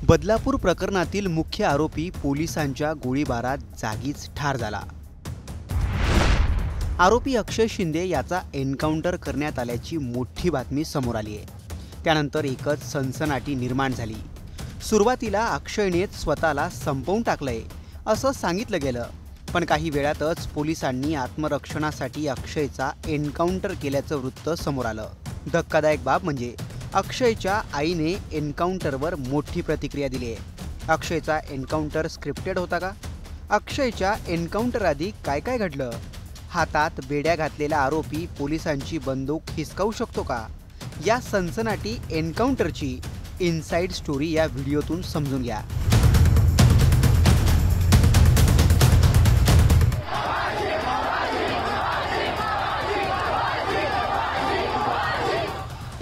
बदलापूर प्रकरणातील मुख्य आरोपी पोलिसांच्या गोळीबारात जागीच ठार झाला। आरोपी अक्षय शिंदे याचा एन्काउंटर करण्यात आल्याची मोठी बातमी समोर आली आहे। त्यानंतर एकच सनसनाटी निर्माण झाली। सुरुवातीला अक्षयनेच स्वतःला संपवून टाकलंय असं सांगितलं गेलं, पण काही वेळातच पोलिसांनी आत्मरक्षणासाठी अक्षयचा एन्काउंटर केल्याचं वृत्त समोर आलं। धक्कादायक बाब म्हणजे अक्षयच्या आईने एन्काउंटरवर मोठी प्रतिक्रिया दिली आहे। अक्षयचा एन्काउंटर स्क्रिप्टेड होता का? अक्षयच्या एन्काउंटर आधी काय काय घडलं? हातात बेड्या घातलेला आरोपी पोलिसांची बंदूक हिसकावू शकतो का? या सनसनाटी एन्काउंटरची इनसाइड स्टोरी या व्हिडिओतून समजून घ्या।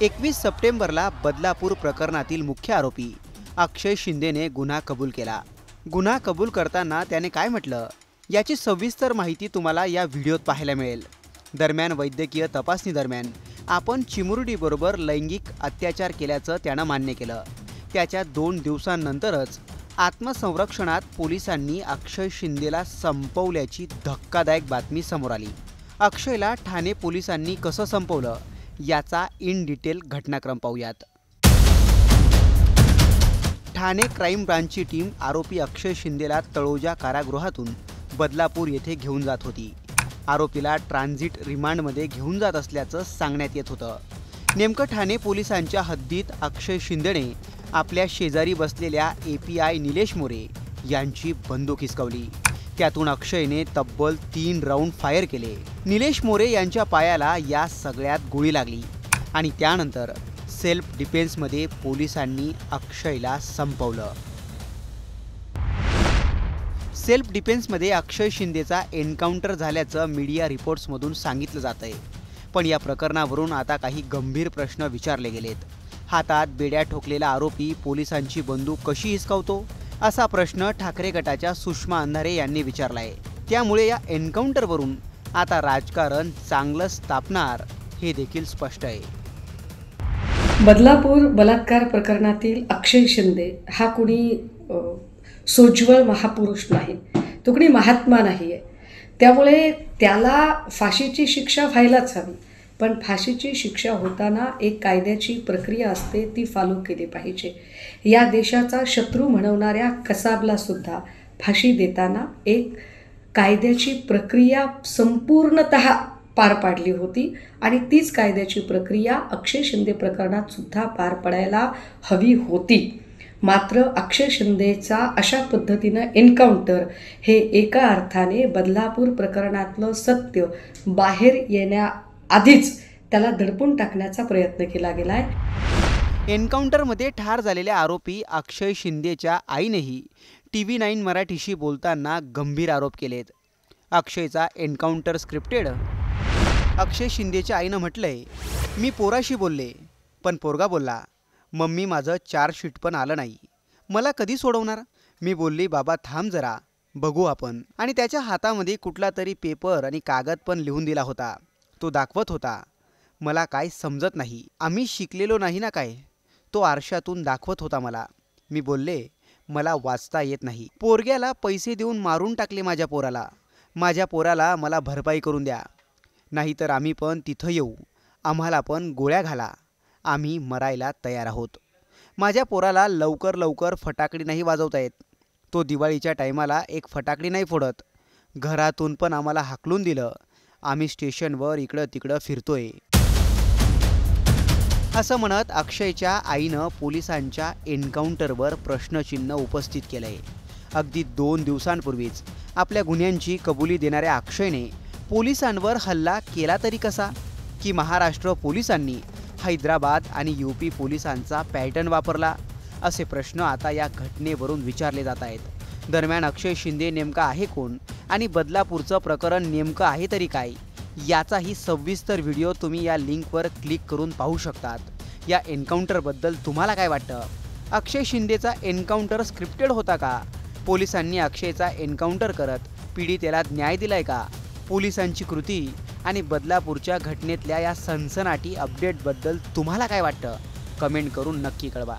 एकवीस सप्टेंबरला बदलापूर प्रकरणातील मुख्य आरोपी अक्षय शिंदेने गुन्हा कबूल केला। गुन्हा कबूल करताना त्याने काय म्हटलं याची सविस्तर माहिती तुम्हाला या व्हिडिओत पाहायला मिळेल। दरम्यान वैद्यकीय तपासणी दरम्यान आपण चिमुरडीबरोबर लैंगिक अत्याचार केल्याचं त्यानं मान्य केलं। त्याच्या 2 दिवसांनंतरच आत्मसंरक्षणात पोलिसांनी अक्षय शिंदेला संपवल्याची धक्कादायक बातमी समोर आली। अक्षयला ठाणे पोलिसांनी कसं संपवलं याचा इन डिटेल घटनाक्रम पाहूयात। ठाणे क्राईम ब्रांचची टीम आरोपी अक्षय शिंदेला तळोजा कारागृहातून बदलापूर येथे घेऊन जात होती। आरोपीला ट्रान्झिट रिमांडमध्ये घेऊन जात असल्याचं सांगण्यात येत होतं। नेमकं ठाणे पोलिसांच्या हद्दीत अक्षय शिंदेने आपल्या शेजारी बसलेल्या API निलेश मोरे यांची बंदूक हिसकावली। त्यातून अक्षयने तब्बल 3 राऊंड फायर केले। निलेश मोरे यांच्या पायाला या सगळ्यात गोळी लागली आणि त्यानंतर सेल्फ डिफेन्समध्ये पोलिसांनी अक्षयला संपवलं। सेल्फ डिफेन्समध्ये अक्षय शिंदेचा एन्काउंटर झाल्याचं मीडिया रिपोर्ट्समधून सांगितलं जात आहे। पण या प्रकरणावरून आता काही गंभीर प्रश्न विचारले गेलेत। हातात बेड्या ठोकलेला आरोपी पोलिसांची बंदूक कशी हिसकावतो असा प्रश्न ठाकरे गटाच्या सुषमा अंधारे यांनी विचारला आहे। त्यामुळे या एन्काउंटरवरून आता राजकारण चांगलंच तापणार हे देखील स्पष्ट आहे। बदलापूर बलात्कार प्रकरणातील अक्षय शिंदे हा कुणी सोज्वळ महापुरुष नाही, तो कुणी महात्मा नाही आहे। त्यामुळे त्याला फाशीची शिक्षा व्हायलाच हवी, पण फाशीची शिक्षा होताना एक कायद्याची प्रक्रिया असते, ती फॉलो केली पाहिजे। या देशाचा शत्रू म्हणवणाऱ्या कसाबला सुद्धा फाशी देताना एक कायद्याची प्रक्रिया संपूर्णतः पार पाडली होती आणि तीच कायद्याची प्रक्रिया अक्षय शिंदे प्रकरणात सुद्धा पार पडायला हवी होती। मात्र अक्षय शिंदेचा अशा पद्धतीनं एन्काउंटर हे एका अर्थाने बदलापूर प्रकरणातलं सत्य बाहेर येण्याआधीच त्याला दडपून टाकण्याचा प्रयत्न केला गेला आहे। एन्काउंटरमध्ये ठार झालेल्या आरोपी अक्षय शिंदेच्या आईनेही TV9 मराठीशी बोलताना गंभीर आरोप केलेत। अक्षयचा एन्काउंटर स्क्रिप्टेड? अक्षय शिंदेच्या आईनं म्हटलंय, मी पोराशी बोलले, पण पोरगा बोलला, मम्मी माझं चार्जशीट पण आलं नाही, मला कधी सोडवणार? मी बोलली, बाबा थांब जरा, बघू आपण। आणि त्याच्या हातामध्ये कुठला तरी पेपर आणि कागद पण लिहून दिला होता। तो दाखवत होता, मला काय समजत नाही, आम्ही शिकलेलो नाही ना काय। तो आरशातून दाखवत होता मला। मी बोलले, मला वाचता येत नाही। पोरग्याला पैसे देऊन मारून टाकले माझ्या पोराला मला भरपाई करून द्या, नाहीतर आम्ही पण तिथं येऊ, आम्हाला पण गोळ्या घाला, आम्ही मरायला तयार आहोत। माझ्या पोराला लवकर फटाकडी नाही वाजवता येत, तो दिवाळीच्या टायमाला एक फटाकडी नाही फोडत, घरातून पण आम्हाला हाकलून दिलं, आम्ही स्टेशनवर इकडं तिकडं फिरतोय, असं म्हणत अक्षयच्या आईनं पोलिसांच्या एन्काउंटरवर प्रश्नचिन्ह उपस्थित केलंय। अगदी 2 दिवसांपूर्वीच आपल्या गुन्ह्यांची कबुली देणाऱ्या अक्षयने पोलिसांवर हल्ला केला तरी कसा? की महाराष्ट्र पोलिसांनी हैदराबाद आणि UP पोलिसांचा पॅटर्न वापरला? असे प्रश्न आता या घटनेवरून विचारले जात आहेत। दरम्यान अक्षय शिंदे नेमका आहे कोण आणि बदलापूरचं प्रकरण नेमकं आहे तरी काय याचाही सविस्तर व्हिडिओ तुम्ही या लिंकवर क्लिक करून पाहू शकतात। या एन्काउंटरबद्दल तुम्हाला काय वाटतं? अक्षय शिंदेचा एन्काउंटर स्क्रिप्टेड होता का? पोलिसांनी अक्षयचा एन्काउंटर करत पीडितेला न्याय दिलाय का? पोलिसांची कृती आणि बदलापूरच्या घटनेतल्या या सनसनाटी अपडेटबद्दल तुम्हाला काय वाटतं? कमेंट करून नक्की कळवा।